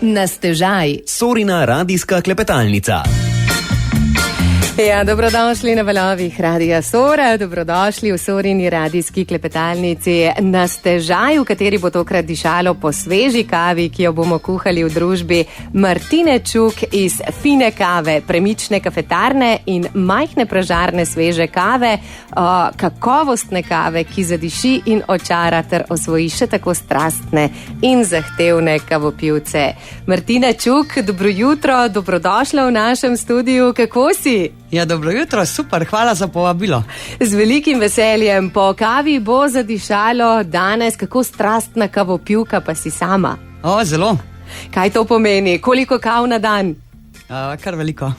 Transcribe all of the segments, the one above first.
Na stežaj. Sorina radijska klepetalnica. Ja, dobrodošli na valovih Radia Sora, dobrodošli v Sorini radijski klepetalnici Na stežaj, v kateri bo tokrat dišalo po sveži kavi, ki jo bomo kuhali v družbi Martine Čuk iz Fine kave, premične kafetarne in majhne pražarne sveže kave, kakovostne kave, ki zadiši in očara ter osvoji še tako strastne in zahtevne kavopivce. Martina Čuk, dobro jutro, dobrodošla v našem studiu, kako si? Ja, dobro jutro, super, hvala za povabilo. Z velikim veseljem. Po kavi bo zadišalo danes, kako strastna kavopivka pa si sama. Zelo. Kaj to pomeni? Koliko kav na dan? Kar veliko.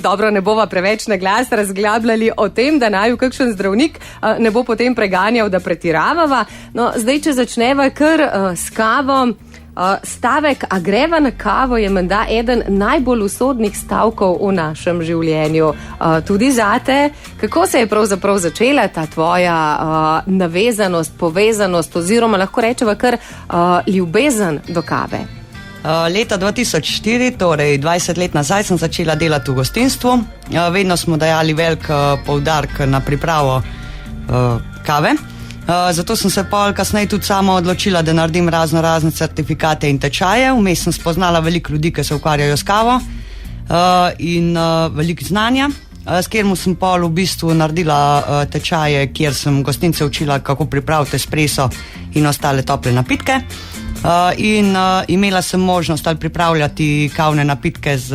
Dobro, ne bova preveč na glas razglabljali o tem, da naju kakšen zdravnik ne bo potem preganjal, da pretiravava. No, zdaj, če začneva kar s kavo. Stavek, a greva na kavo, je menda eden najbolj usodnih stavkov v našem življenju. Tudi zate, kako se je pravzaprav začela ta tvoja navezanost, povezanost oziroma lahko rečeva kar ljubezen do kave? Leta 2004, torej 20 let nazaj, sem začela delati v gostinstvu. Vedno smo dajali velik poudarek na pripravo kave. Zato sem se pol kasneje tudi sama odločila, da naredim razne certifikate in tečaje. Vmes sem spoznala veliko ljudi, ki se ukvarjajo s kavo in veliko znanja, s katerim sem pol v bistvu naredila tečaje, kjer sem gostince učila, kako pripraviti espresso in ostale tople napitke. In imela sem možnost ali pripravljati kavne napitke z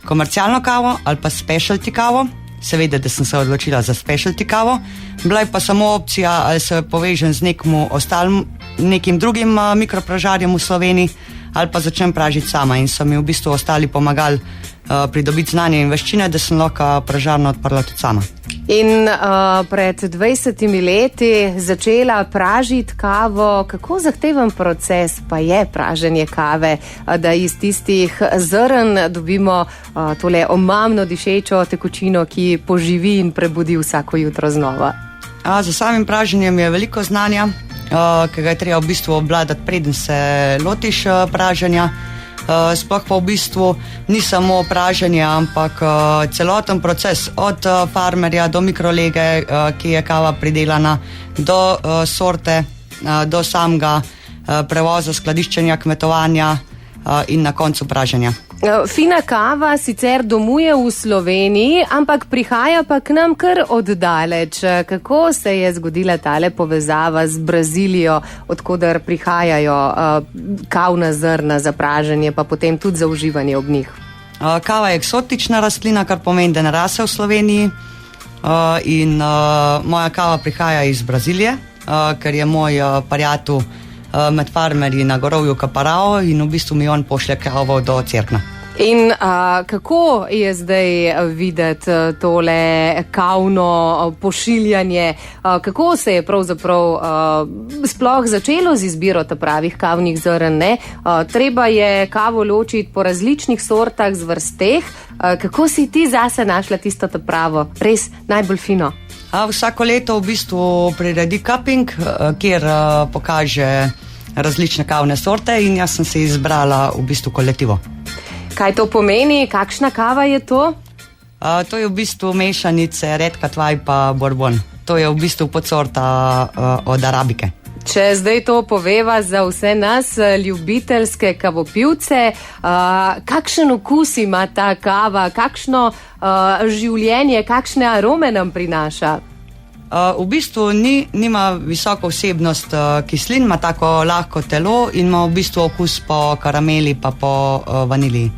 komercialno kavo ali pa specialty kavo. Seveda, da sem se odločila za specialty kavo. Bila je pa samo opcija, ali se povežem z nekim drugim mikropražarjem v Sloveniji, ali pa začnem pražiti sama. In so mi v bistvu ostali pomagali pridobiti znanje in veščine, da sem lahko pražarno odprla tudi sama. In pred 20 leti začela pražiti kavo. Kako zahteven proces pa je praženje kave, da iz tistih zrn dobimo tole omamno dišečo tekočino, ki poživi in prebudi vsako jutro znova? Za samim praženjem je veliko znanja, ki ga je treba v bistvu obvladati, preden se lotiš praženja. Sploh pa v bistvu ni samo praženje, ampak celoten proces od farmerja do mikrolege, ki je kava pridelana, do sorte, do samega prevoza, skladiščenja, kmetovanja in na koncu praženja. Fina kava sicer domuje v Sloveniji, ampak prihaja pa k nam kar oddaleč. Kako se je zgodila tale povezava z Brazilijo, odkudar prihajajo kavna zrna za praženje, pa potem tudi za uživanje ob njih? Kava je eksotična rastlina, kar pomeni, da ne rase v Sloveniji. In moja kava prihaja iz Brazilije, ker je moj prijatelj med farmerji na gorovju Caparao in v bistvu mi on pošlje kavo do Cerkna. In kako je zdaj videti tole kavno pošiljanje? Kako se je pravzaprav sploh začelo z izbiro pravih kavnih zrn? Treba je kavo ločiti po različnih sortah, zvrsteh. Kako si ti zase našla tisto pravo, res najbolj fino? Vsako leto v bistvu priredi cupping, kjer pokaže različne kavne sorte in jaz sem se izbrala v bistvu kolektivo. Kaj to pomeni? Kakšna kava je to? To je v bistvu mešanice Red Cat Vibe pa Bourbon. To je v bistvu podsorta od arabike. Če zdaj to poveva za vse nas, ljubiteljske kavopivce, kakšen okus ima ta kava, kakšno življenje, kakšne arome nam prinaša? V bistvu nima visoko vsebnost kislin, ima tako lahko telo in ima v bistvu okus po karameli pa po vaniliji.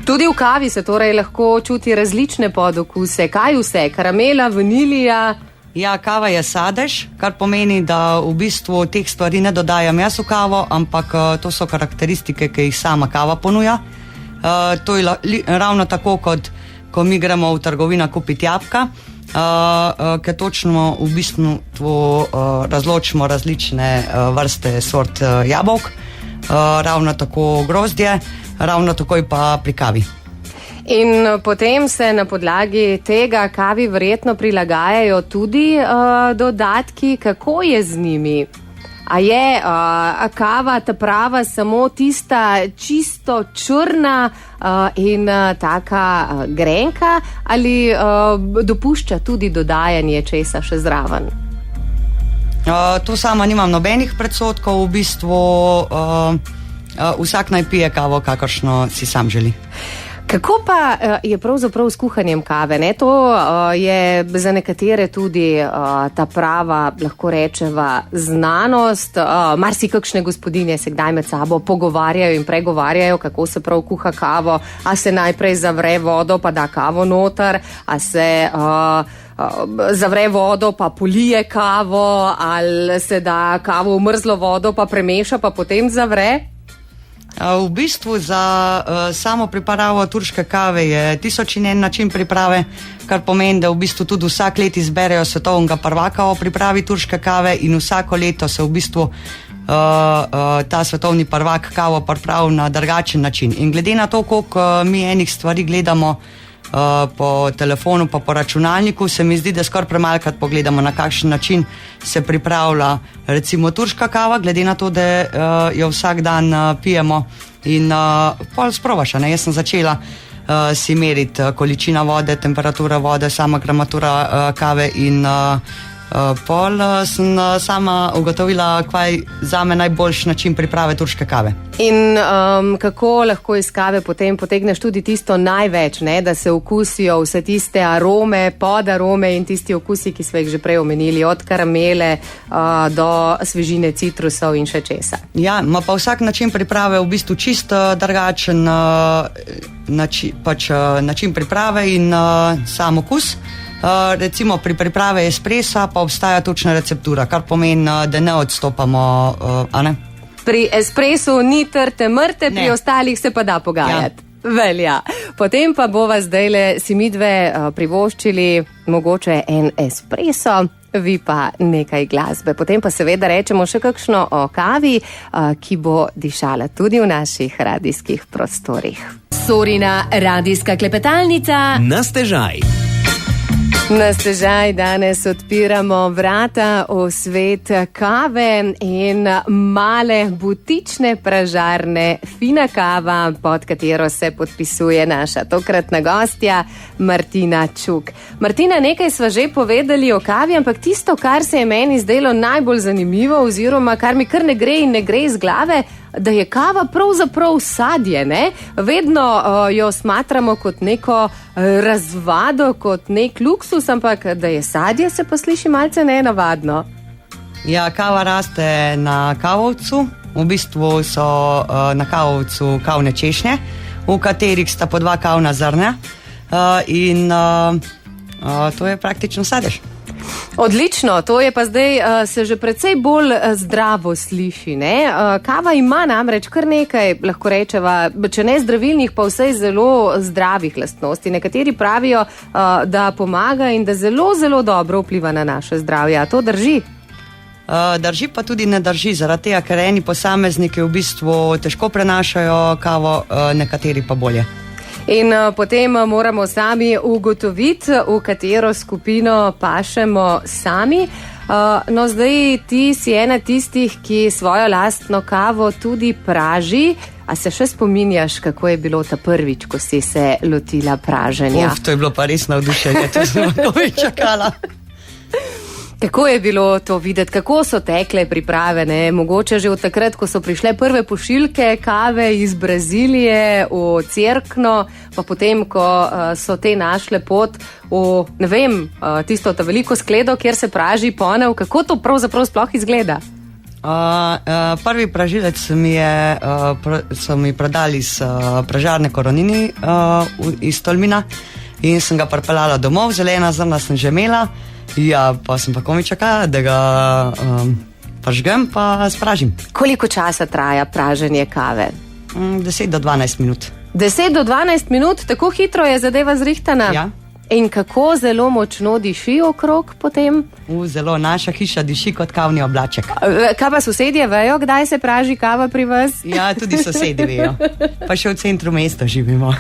Tudi v kavi se torej lahko čuti različne podokuse. Kaj vse? Karamela, vanilija? Ja, kava je sadež, kar pomeni, da v bistvu teh stvari ne dodajam jaz v kavo, ampak to so karakteristike, ki jih sama kava ponuja. To je ravno tako, kot ko mi gremo v trgovino kupiti jabolka, ker točno v bistvu razločimo različne vrste sort jabolk, ravno tako grozdje, ravno takoj pa pri kavi. In potem se na podlagi tega kavi verjetno prilagajajo tudi dodatki. Kako je z njimi? A je kava ta prava samo tista čisto črna in taka grenka ali dopušča tudi dodajanje česa še zraven? Tu sama nimam nobenih predsodkov, v bistvu vsak naj pije kavo, kakršno si sam želi. Kako pa je pravzaprav s kuhanjem kave? Ne? To je za nekatere tudi ta prava, lahko rečeva, znanost. Marsikakšne gospodinje se kdaj med sabo pogovarjajo in pregovarjajo, kako se prav kuha kavo. A se najprej zavre vodo, pa da kavo noter, a se zavre vodo, pa polije kavo, ali se da kavo v mrzlo vodo, pa premeša, pa potem zavre? V bistvu za samo pripravo turške kave je 1001 način priprave, kar pomeni, da v bistvu tudi vsak let izberejo svetovnega prvaka o pripravi turške kave in vsako leto se v bistvu ta svetovni prvak kavo pripravi na drugačen način. In glede na to, koliko mi enih stvari gledamo po telefonu pa po računalniku, se mi zdi, da skoraj premalkrat pogledamo, na kakšen način se pripravlja recimo turška kava, glede na to, da jo vsak dan pijemo in pol sprobaš. Jaz sem začela si meriti količina vode, temperatura vode, sama gramatura kave in pol sem sama ugotovila, kaj zame najboljši način priprave turške kave. In kako lahko iz kave potem potegneš tudi tisto največ, ne? Da se okusijo vse tiste arome, podarome in tisti okusi, ki smo jih že prej omenili, od karamele do svežine citrusov in še česa. Ja, ima pa vsak način priprave v bistvu čisto drugačen način priprave in sam okus. Recimo pri pripravi espressa pa obstaja točna receptura, kar pomeni, da ne odstopamo, a ne? Pri espressu ni trte mrte, pri ostalih se pa da pogajati. Ja. Velja. Potem pa bova zdajle si midve privoščili mogoče en espresso, vi pa nekaj glasbe. Potem pa seveda rečemo še kakšno o kavi, ki bo dišala tudi v naših radijskih prostorih. Sorina radijska klepetalnica. Na stežaj. Na stežaj danes odpiramo vrata v svet kave in male butične pražarne Fina kava, pod katero se podpisuje naša tokratna gostja Martina Čuk. Martina, nekaj sva že povedali o kavi, ampak tisto, kar se je meni zdelo najbolj zanimivo oziroma kar mi kar ne gre iz glave, da je kava pravzaprav sadje, ne? Vedno jo smatramo kot neko razvado, kot nek luksus, ampak da je sadje, se pa sliši malce nenavadno. Ja, kava raste na kavovcu. V bistvu so na kavovcu kavne češnje, v katerih sta po 2 kavna zrnja in to je praktično sadež. Odlično, to je pa zdaj se že precej bolj zdravo sliši, ne? Kava ima namreč kar nekaj, lahko rečeva, če ne zdravilnih, pa vsej zelo zdravih lastnosti. Nekateri pravijo, da pomaga in da zelo, zelo dobro vpliva na naše zdravje. A to drži? Drži pa tudi ne drži, zaradi tega, ker eni posamezniki v bistvu težko prenašajo kavo, nekateri pa bolje. In potem moramo sami ugotoviti, v katero skupino pašemo sami. No, zdaj ti si ena tistih, ki svojo lastno kavo tudi praži. A se še spominjaš, kako je bilo ta prvič, ko si se lotila praženja? To je bilo pa res navdušenje, to sem komaj čakala. Kako je bilo to videti, kako so tekle priprave, ne? Mogoče že od takrat, ko so prišle prve pošiljke kave iz Brazilije v Cerkno, pa potem, ko so te našle pot v, ne vem, tisto ta veliko skledo, kjer se praži ponev, kako to pravzaprav sploh izgleda? Prvi pražilec so mi prodali iz pražarne Koronini iz Tolmina in sem ga pripeljala domov, zelena zrna sem že imela. Ja, pa sem pa komaj čakala, da ga pažgem pa spražim. Koliko časa traja praženje kave? 10 do 12 minut. 10 do 12 minut, tako hitro je zadeva zrihtana? Ja. In kako zelo močno diši okrog potem? Zelo, naša hiša diši kot kavni oblaček. Kaj pa sosedje vejo, kdaj se praži kava pri vas? Ja, tudi sosedi vejo. Pa še v centru mesta živimo.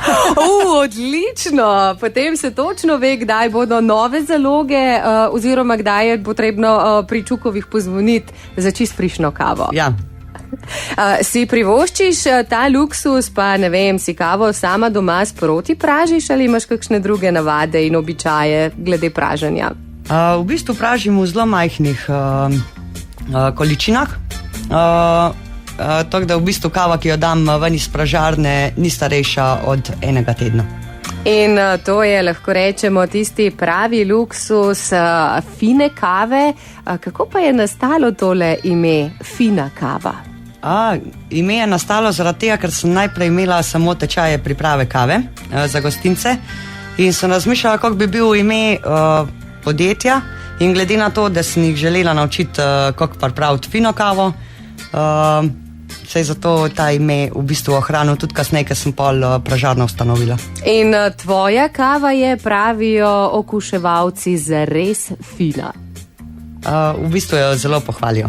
Odlično! Potem se točno ve, kdaj bodo nove zaloge oziroma kdaj je potrebno pri Čukovih pozvoniti za čist frišno kavo. Ja. Si privoščiš ta luksus, pa ne vem, si kavo sama doma sproti pražiš ali imaš kakšne druge navade in običaje glede praženja? V bistvu pražim v zelo majhnih količinah, tako da v bistvu kava, ki jo dam ven iz pražarne, ni starejša od 1 tedna. In to je, lahko rečemo, tisti pravi luksus fine kave. Kako pa je nastalo tole ime fina kava? Ime je nastalo zaradi tega, ker sem najprej imela samo tečaje priprave kave za gostince in sem razmišljala, kako bi bil ime podjetja, in glede na to, da sem jih želela naučiti, kako pripraviti fino kavo, se je zato ta ime v bistvu ohranil tudi kasneje, ker sem pol pražarno ustanovila. In tvoja kava je, pravijo okuševalci, zares fina. V bistvu jo zelo pohvalijo.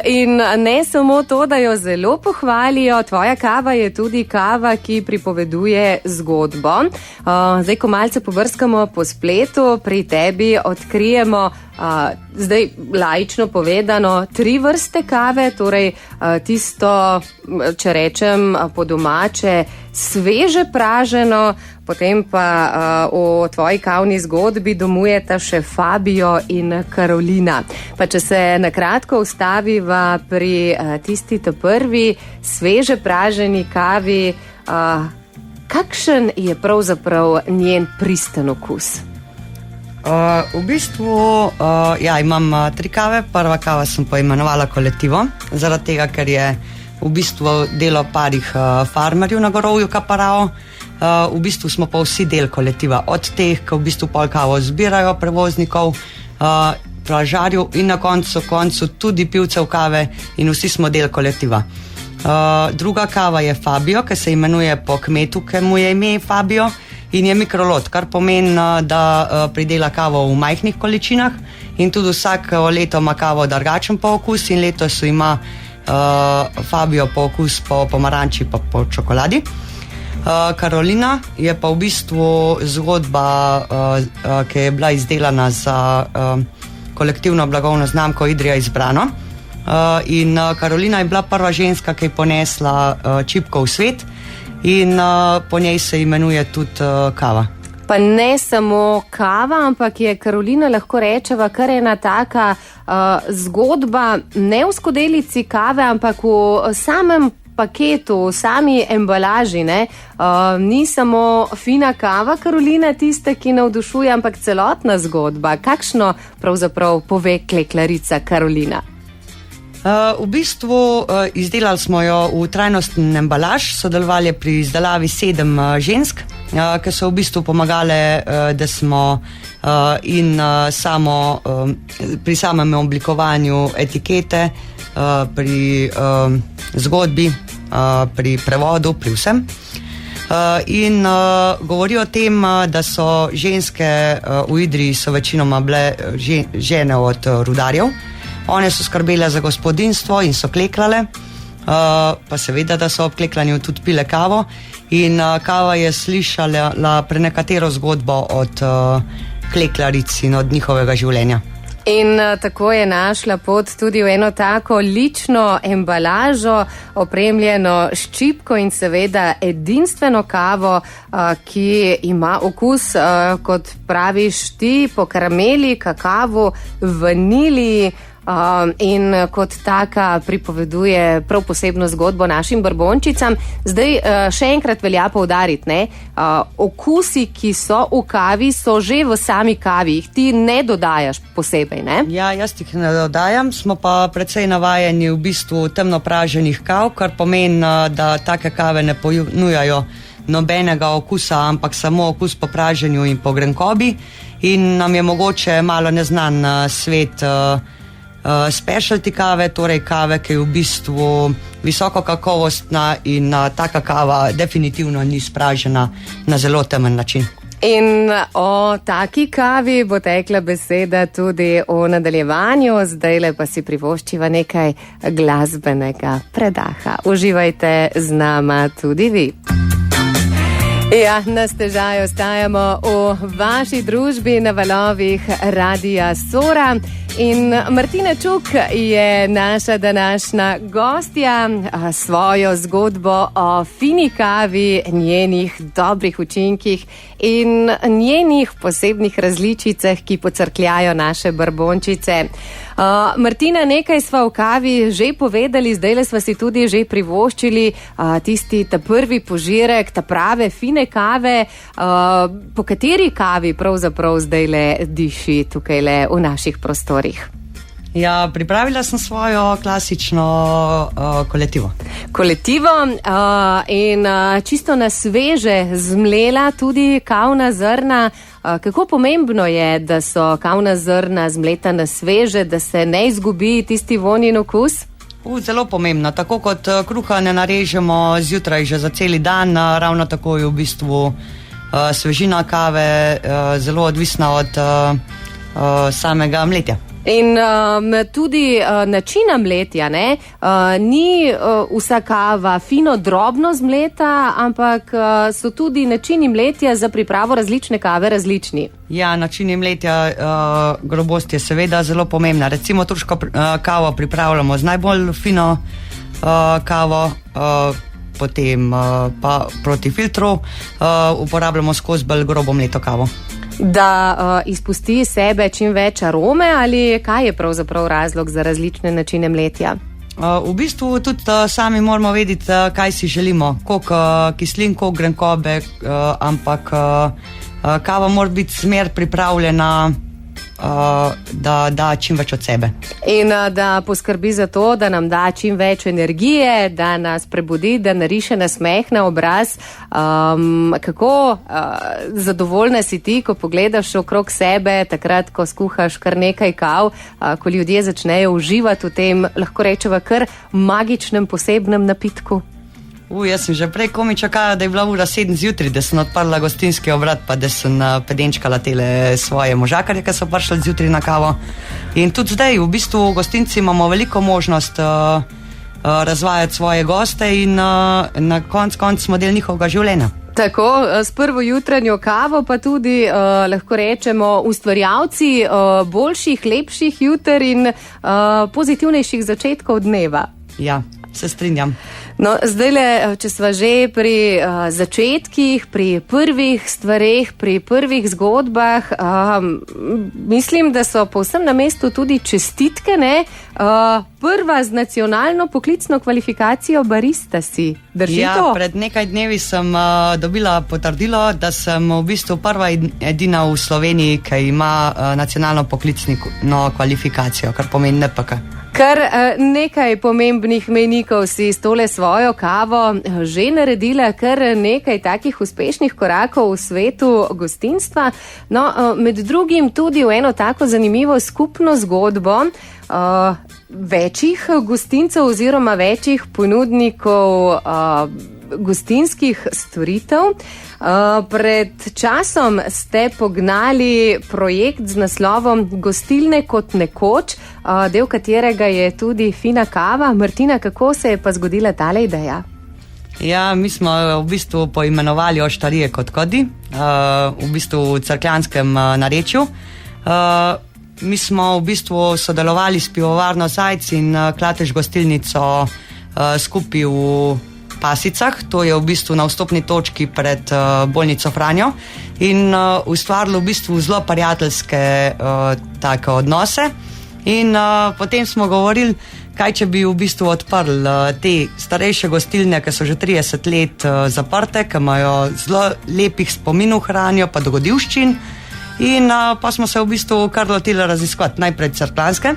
In ne samo to, da jo zelo pohvalijo, tvoja kava je tudi kava, ki pripoveduje zgodbo. Zdaj, ko malce pobrskamo po spletu, pri tebi odkrijemo, zdaj laično povedano, 3 vrste kave, torej tisto, če rečem po domače, sveže praženo, potem pa v tvoji kavni zgodbi domujeta še Fabio in Karolina. Pa če se na kratko ustaviva pri tisti prvi sveže praženi kavi, kakšen je pravzaprav njen pristen okus? V bistvu imam 3 kave. Prva kava sem poimenovala Kolektivo, zaradi tega, ker je v bistvu delo parih farmerjev na gorovju Kaparao. V bistvu smo pa vsi del kolektiva, od teh, ki v bistvu pol kavo zbirajo prevoznikov, pražarjev in na koncu tudi pivcev kave, in vsi smo del kolektiva. Druga kava je Fabio, ki se imenuje po kmetu, ki mu je ime Fabio, in je mikrolot, kar pomeni, da pridela kavo v majhnih količinah in tudi vsako leto ima kavo drugačen po okus, in letos ima Fabio po okus po pomaranči pa po čokoladi. Karolina je pa v bistvu zgodba, ki je bila izdelana za kolektivno blagovno znamko Idrija Izbrano. In Karolina je bila prva ženska, ki je ponesla čipko v svet, in po njej se imenuje tudi kava. Pa ne samo kava, ampak je Karolina, lahko rečeva, kar ena taka zgodba, ne v skodelici kave, ampak v samem paketu, v sami embalaži, ne? Ni samo fina kava Karolina tista, ki navdušuje, ampak celotna zgodba. Kakšno pravzaprav pove kleklarica Karolina? V bistvu izdelali smo jo v trajnostni embalaž, sodelovali pri izdelavi 7 žensk, ki so v bistvu pomagale, da smo pri samem oblikovanju etikete, pri zgodbi, pri prevodu, pri vsem. In govori o tem, da so ženske v Idriji so večinoma bile žene od rudarjev. One so skrbele za gospodinstvo in so kleklale, pa seveda, da so ob kleklanju tudi pile kavo, in kava je slišala prenekatero zgodbo od kleklaric in od njihovega življenja. In tako je našla pot tudi v eno tako lično embalažo, opremljeno s čipko in seveda edinstveno kavo, ki ima okus, kot praviš ti, po karameli, kakavu, vaniliji, in kot taka pripoveduje prav posebno zgodbo našim brbončicam. Zdaj še enkrat velja poudariti, ne? Okusi, ki so v kavi, so že v sami kavi, jih ti ne dodajaš posebej, ne? Ja, jaz jih ne dodajam, smo pa precej navajeni v bistvu temno praženih kav, kar pomeni, da take kave ne ponujajo nobenega okusa, ampak samo okus po praženju in po grenkobi, in nam je mogoče malo neznan svet specialty kave, torej kave, ki je v bistvu visoko kakovostna, in taka kava definitivno ni spražena na zelo temen način. In o taki kavi bo tekla beseda tudi v nadaljevanju, zdajle pa si privoščiva nekaj glasbenega predaha. Uživajte z nama tudi vi. Ja, na stežaju ostajamo v vaši družbi na valovih Radia Sora in Martina Čuk je naša današnja gostja. Svojo zgodbo o fini kavi, njenih dobrih učinkih in njenih posebnih različicah, ki pocrkljajo naše brbončice. Martina, nekaj sva o kavi že povedali, zdajle sva si tudi že privoščili ta prvi požirek, ta prave fine kave. Po kateri kavi pravzaprav zdajle diši tukajle v naših prostorih? Ja, pripravila sem svojo klasično kolektivo. Kolektivo in čisto na sveže zmlela tudi kavna zrna. Kako pomembno je, da so kavna zrna zmleta na sveže, da se ne izgubi tisti vonj in okus? Zelo pomembno. Tako kot kruha ne narežemo zjutraj že za celi dan, ravno tako je v bistvu svežina kave zelo odvisna od samega mletja. In tudi načina mletja, ne? Ni vsa kava fino drobno zmleta, ampak so tudi načini mletja za pripravo različne kave različni. Ja, načini mletja, grobost je seveda zelo pomembna. Recimo turško kavo pripravljamo z najbolj fino kavo, potem pa proti filtru uporabljamo skozi bolj grobo mleto kavo. Da izpusti sebe čim več arome, ali kaj je pravzaprav razlog za različne načine mletja? V bistvu tudi sami moramo vedeti, kaj si želimo, koliko kislin, koliko grenkobe, ampak kava mora biti smer pripravljena, da da čim več od sebe. In da poskrbi za to, da nam da čim več energije, da nas prebudi, da nariše nasmeh na obraz. Kako zadovoljna si ti, ko pogledaš okrog sebe, takrat, ko skuhaš kar nekaj kav, ko ljudje začnejo uživati v tem, lahko rečeva, kar magičnem posebnem napitku? Jaz sem že prej komi čakala, da je bila ura 7 zjutraj, da sem odprla gostinski obrat, pa da sem pedenčkala tele svoje možakarje, ki so prišli zjutraj na kavo. In tudi zdaj, v bistvu, gostinci imamo veliko možnost razvajati svoje goste in na koncu smo del njihovega življenja. Tako, s prvo jutranjo kavo pa tudi, lahko rečemo, ustvarjalci boljših, lepših juter in pozitivnejših začetkov dneva. Ja, se strinjam. No, zdajle, če sva že pri začetkih, pri prvih stvareh, pri prvih zgodbah, mislim, da so povsem na mestu tudi čestitke, ne? Prva z nacionalno poklicno kvalifikacijo barista si. Drži to? Ja, pred nekaj dnevi sem dobila potrdilo, da sem v bistvu prva edina v Sloveniji, ki ima nacionalno poklicno kvalifikacijo, kar pomeni NPK. Kar nekaj pomembnih mejnikov si s tole svojo kavo že naredila, kar nekaj takih uspešnih korakov v svetu gostinstva. No, med drugim tudi v eno tako zanimivo skupno zgodbo večjih gostincev oziroma večjih ponudnikov gostinskih storitev. Pred časom ste pognali projekt z naslovom Gostilne kot nekoč, del katerega je tudi fina kava. Martina, kako se je pa zgodila tale ideja? Ja, mi smo v bistvu poimenovali oštarije kot kodi, v bistvu v cerkljanskem narečju. Mi smo v bistvu sodelovali s pivovarno Zajc in Klatež gostilnico skupaj v Pasicah, to je v bistvu na vstopni točki pred bolnico Franjo in ustvarilo v bistvu zelo prijateljske take odnose in potem smo govorili, kaj če bi v bistvu odprli te starejše gostilne, ki so že 30 let zaprte, ki imajo zelo lepih spominov hranijo, pa dogodivščin in pa smo se v bistvu kar lotili raziskovati najprej cerkljanske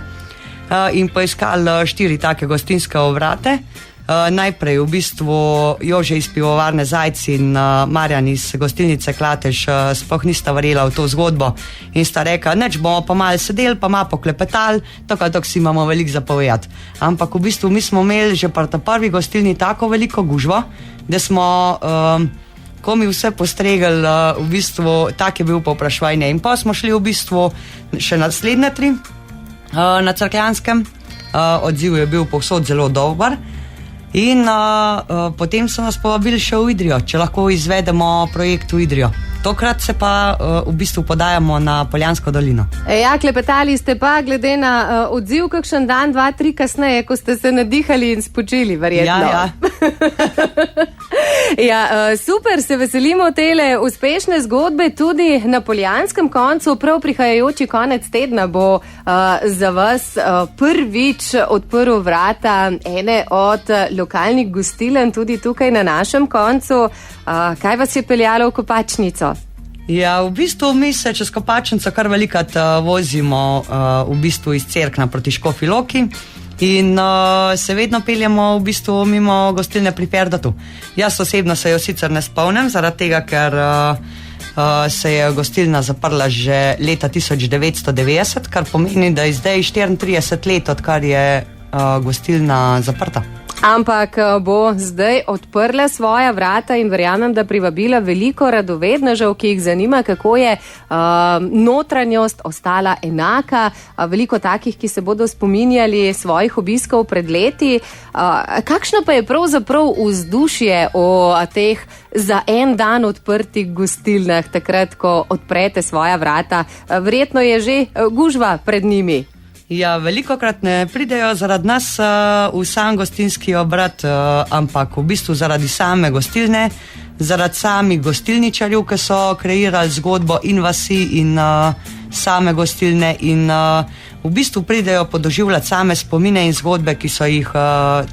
in poiskali 4 take gostinske obrate. Najprej v bistvu Jože iz pivovarne Zajc in Marjan iz gostilnice Klatež sploh nista verjela v to zgodbo in sta rekla, neč bomo pa malo sedeli, pa malo poklepetali, tako si imamo veliko zapovedati. Ampak v bistvu mi smo imeli že pri prvi gostilni tako veliko gužvo, da smo ko mi vse postregli, v bistvu tak je bil povpraševanje. In pa smo šli v bistvu še naslednje 3 na Cerkljanskem, odziv je bil povsod zelo dober. In potem so nas povabili še v Idrijo, če lahko izvedemo projekt v Idrijo. Tokrat se pa v bistvu podajamo na Poljansko dolino. Ja, klepetali ste pa glede na odziv kakšen dan, 2, 3 kasneje, ko ste se nadihali in spočili, verjetno. Ja. Ja, super, se veselimo tele uspešne zgodbe tudi na Poljanskem koncu. Prav prihajajoči konec tedna bo za vas prvič odprl vrata ene od lokalnih gostiln tudi tukaj na našem koncu. Kaj vas je peljalo v Kopačnico? Ja, v bistvu mi se čez Kopačnico kar velikrat vozimo v bistvu iz Cerkna proti Škofji Loki in se vedno peljemo v bistvu mimo gostilne pri Ferdotu. Jaz osebno se jo sicer ne spomnim, zaradi tega, ker se je gostilna zaprla že leta 1990, kar pomeni, da je zdaj 34 let, odkar je gostilna zaprta. Ampak bo zdaj odprla svoja vrata in verjamem, da privabila veliko radovednežev, ki jih zanima, kako je notranjost ostala enaka. Veliko takih, ki se bodo spominjali svojih obiskov pred leti. Kakšno pa je pravzaprav vzdušje o teh za en dan odprtih gostilnah, takrat, ko odprete svoja vrata? Verjetno je že gužva pred njimi. Ja, velikokrat ne pridejo zaradi nas v sam gostinski obrat, ampak v bistvu zaradi same gostilne, zaradi samih gostilničarjev, ki so kreirali zgodbo in vasi in same gostilne in v bistvu pridejo podoživljati same spomine in zgodbe, ki so jih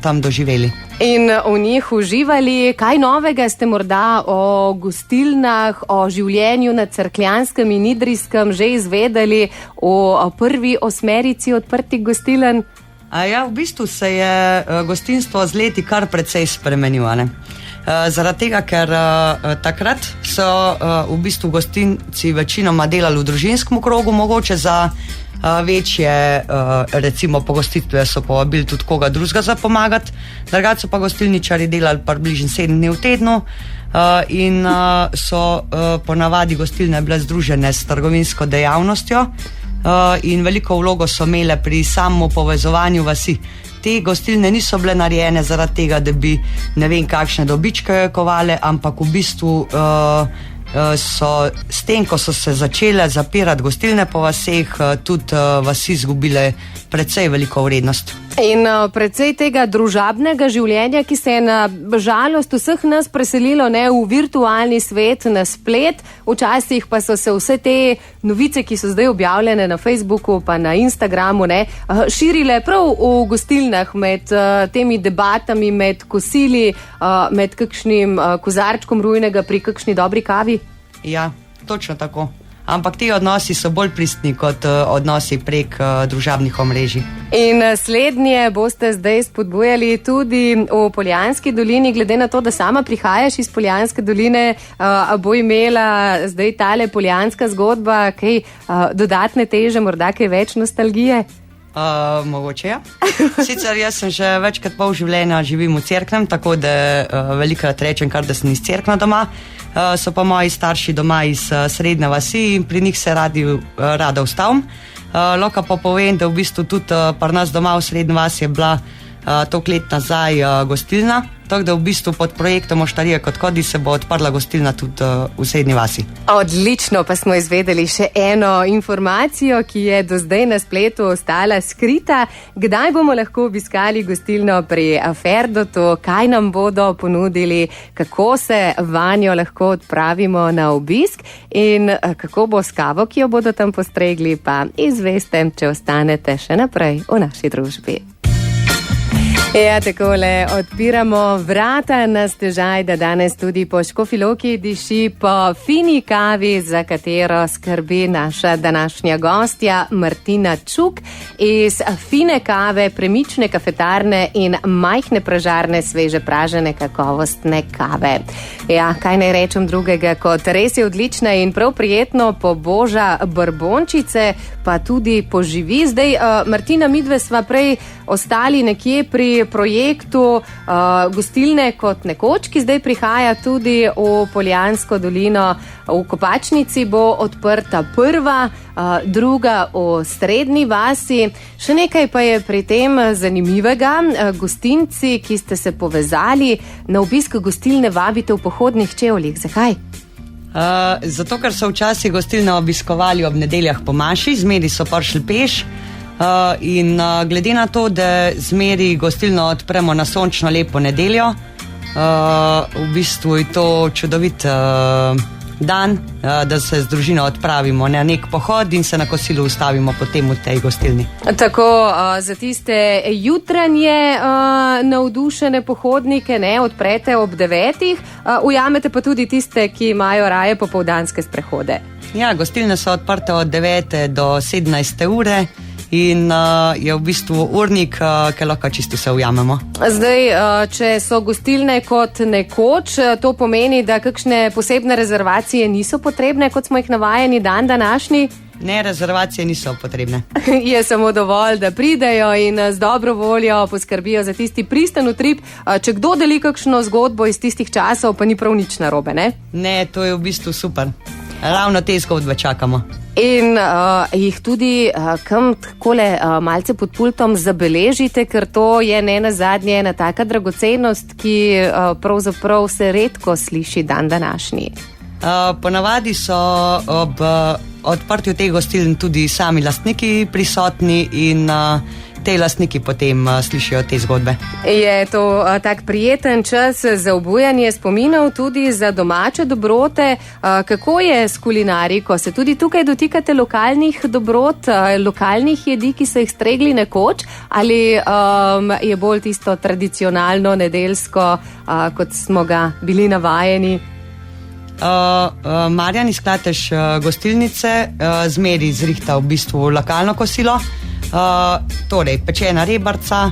tam doživeli. In v njih uživali. Kaj novega ste morda o gostilnah, o življenju na Cerkljanskem in Idrijskem že izvedeli o prvi 8 odprtih gostiln? Ja, v bistvu se je gostinstvo z leti kar precej spremenilo. Zaradi tega, ker takrat so v bistvu gostinci večinoma delali v družinskem krogu, mogoče za večje, recimo pogostitve so povabili tudi koga drugega za pomagati. Drugače so pa gostilničari delali približno 7 dni v tednu in so ponavadi gostilne bile združene s trgovinsko dejavnostjo in veliko vlogo so imele pri samem povezovanju vasi. Te gostilne niso bile narejene zaradi tega, da bi ne vem kakšne dobičke kovale, ampak v bistvu so s tem, ko so se začele zapirati gostilne po vaseh, tudi vasi izgubile precej veliko vrednost. In precej tega družabnega življenja, ki se je na žalost vseh nas preselilo v virtualni svet, na splet. Včasih pa so se vse te novice, ki so zdaj objavljene na Facebooku pa na Instagramu, širile prav v gostilnah med temi debatami, med kosili, med kakšnim kozarčkom rujnega pri kakšni dobri kavi. Ja, točno tako. Ampak ti odnosi so bolj pristni kot odnosi prek družabnih omrežij. In slednje boste zdaj spodbujali tudi v Poljanski dolini, glede na to, da sama prihajaš iz Poljanske doline, bo imela zdaj tale poljanska zgodba kaj dodatne teže, morda kaj več nostalgije? Mogoče ja. Sicer jaz sem že večkrat pol življenja živim v Cerknem, tako da velikrat rečem kar, da sem iz Cerkna doma. So pa moji starši doma iz srednje vasi in pri njih se rada ustavim. Lahko pa povem, da v bistvu tudi pri nas doma v srednji vasi je bila toliko let nazaj gostilna, tako da v bistvu pod projektom Oštarije kot Kodi se bo odprla gostilna tudi v srednji vasi. Odlično, pa smo izvedeli še eno informacijo, ki je do zdaj na spletu ostala skrita. Kdaj bomo lahko obiskali gostilno pri Ferdotu, kaj nam bodo ponudili, kako se vanjo lahko odpravimo na obisk in kako bo s kavo, ki jo bodo tam postregli, pa izveste, če ostanete še naprej v naši družbi. Ja, takole odpiramo vrata na stežaj, da danes tudi po Škofji Loki diši po fini kavi, za katero skrbi naša današnja gostja Martina Čuk iz fine kave, premične kafetarne in majhne pražarne sveže pražene kakovostne kave. Ja, kaj naj rečem drugega, kot res je odlična in prav prijetno poboža brbončice, pa tudi poživi. Zdaj, Martina, midve sva prej ostali nekje pri projektu gostilne kot nekoč, ki zdaj prihaja tudi v Poljansko dolino. V Kopačnici bo odprta prva, druga v Srednji vasi. Še nekaj pa je pri tem zanimivega. Gostinci, ki ste se povezali, na obisk gostilne vabite v pohodnih čevljih. Zakaj? Zato, ker so včasih gostilne obiskovali ob nedeljah po maši, zmeri so prišli peš in glede na to, da zmeri gostilno odpremo na sončno lepo nedeljo, v bistvu je to čudovit dan, da se z družino odpravimo na nek pohod in se na kosilo ustavimo potem v tej gostilni. Tako za tiste jutranje navdušene pohodnike, ne, odprete ob 9, ujamete pa tudi tiste, ki imajo raje popoldanske sprehode. Ja, gostilne so odprte od 9 do 17 ure in je v bistvu urnik, ki lahko čisto se ujamemo. Zdaj, če so gostilne kot nekoč, to pomeni, da kakšne posebne rezervacije niso potrebne, kot smo jih navajeni dan današnji? Ne, rezervacije niso potrebne. Je samo dovolj, da pridejo in z dobro voljo poskrbijo za tisti pristen utrip. Če kdo deli kakšno zgodbo iz tistih časov, pa ni prav nič narobe, ne? Ne, to je v bistvu super. Ravno te zgodbe čakamo. In jih tudi kam takole malce pod pultom zabeležite, ker to je ne nazadnje ena taka dragocenost, ki pravzaprav se redko sliši dan današnji. Ponavadi so ob odprtju teh gostiln tudi sami lastniki prisotni in te lastniki potem slišijo te zgodbe. Je to tak prijeten čas za obujanje spominov tudi za domače dobrote. Kako je s kulinariko? Se tudi tukaj dotikate lokalnih dobrot, lokalnih jedi, ki so jih stregli nekoč, ali je bolj tisto tradicionalno nedeljsko, kot smo ga bili navajeni? Marjan iz Klatež gostilnice zmeri zrihta v bistvu lokalno kosilo, torej pečena rebarca,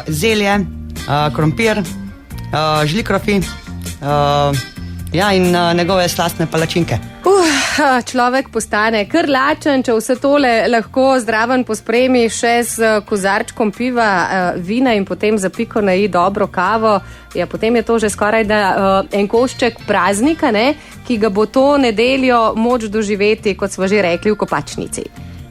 zelje, krompir, žlikrofi, in njegove slastne palačinke. Človek postane kar lačen, če vse tole lahko zdraven pospremi še z kozarčkom piva, vina in potem za piko na i dobro kavo. Ja, potem je to že skoraj da en košček praznika, ne, ki ga bo to nedeljo moč doživeti, kot smo že rekli, v Kopačnici.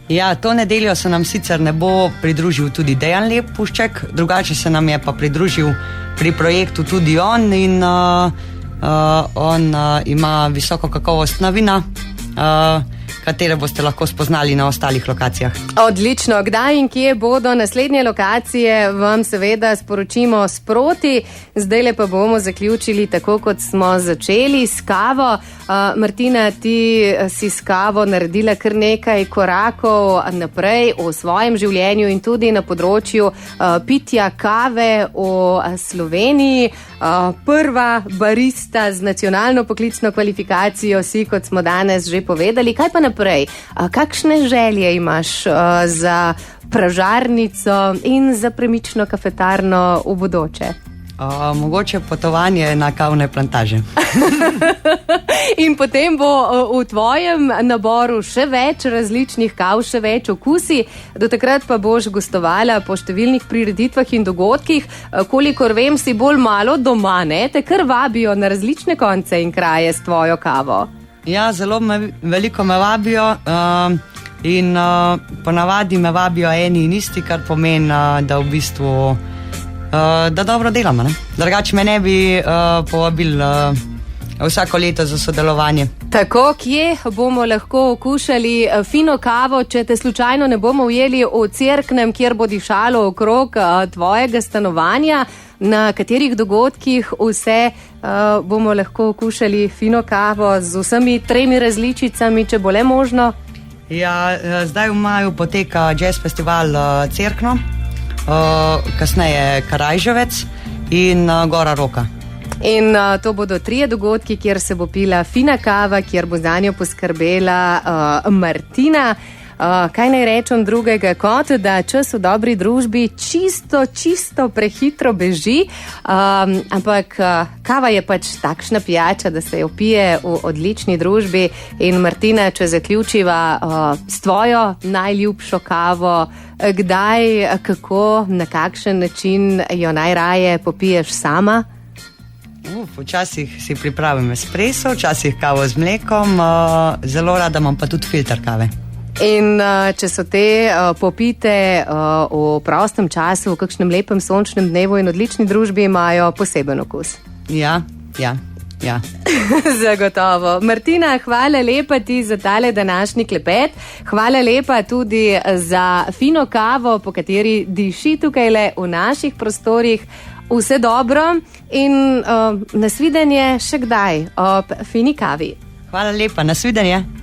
Ja, to nedeljo se nam sicer ne bo pridružil tudi Dejan Lepušček, drugače se nam je pa pridružil pri projektu tudi on in on ima visoko kakovostna vina, katere boste lahko spoznali na ostalih lokacijah. Odlično. Kdaj in kje bodo naslednje lokacije, vam seveda sporočimo sproti. Zdajle pa bomo zaključili tako, kot smo začeli, s kavo. Martina, ti si s kavo naredila kar nekaj korakov naprej v svojem življenju in tudi na področju pitja kave v Sloveniji. Prva barista z nacionalno poklicno kvalifikacijo si, kot smo danes že povedali. Kaj pa naprej? Kakšne želje imaš za pražarnico in za premično kafetarno v bodoče? Mogoče potovanje na kavne plantaže. In potem bo v tvojem naboru še več različnih kav, še več okusi. Do takrat pa boš gostovala po številnih prireditvah in dogodkih. Kolikor vem, si bolj malo doma, ne? Te kar vabijo na različne konce in kraje s tvojo kavo. Ja, zelo veliko me vabijo in ponavadi me vabijo eni in isti, kar pomeni, da v bistvu da dobro delamo, ne? Drugače me ne bi povabil vsako leto za sodelovanje. Tako, kje bomo lahko okušali fino kavo, če te slučajno ne bomo ujeli v Cerknem, kjer bo dišalo okrog tvojega stanovanja? Na katerih dogodkih vse bomo lahko okušali fino kavo z vsemi 3 različicami, če bo le možno? Ja, zdaj v maju poteka jazz festival Cerkno, kasneje Karajževec in Gora Roka. In to bodo 3 dogodki, kjer se bo pila fina kava, kjer bo zanjo poskrbela Martina. Kaj naj rečem drugega, kot da čas v dobri družbi čisto prehitro beži, ampak kava je pač takšna pijača, da se jo pije v odlični družbi. In Martina, če zaključiva s tvojo najljubšo kavo, kdaj, kako, na kakšen način jo najraje popiješ sama? Včasih si pripravim espresso, včasih kavo z mlekom, zelo rada imam pa tudi filter kave. In če so te popite v prostem času, v kakšnem lepem sončnem dnevu in odlični družbi, imajo poseben okus. Ja. Zagotovo. Martina, hvala lepa ti za tale današnji klepet. Hvala lepa tudi za fino kavo, po kateri diši tukajle v naših prostorih. Vse dobro in nasvidenje še kdaj ob fini kavi. Hvala lepa, nasvidenje.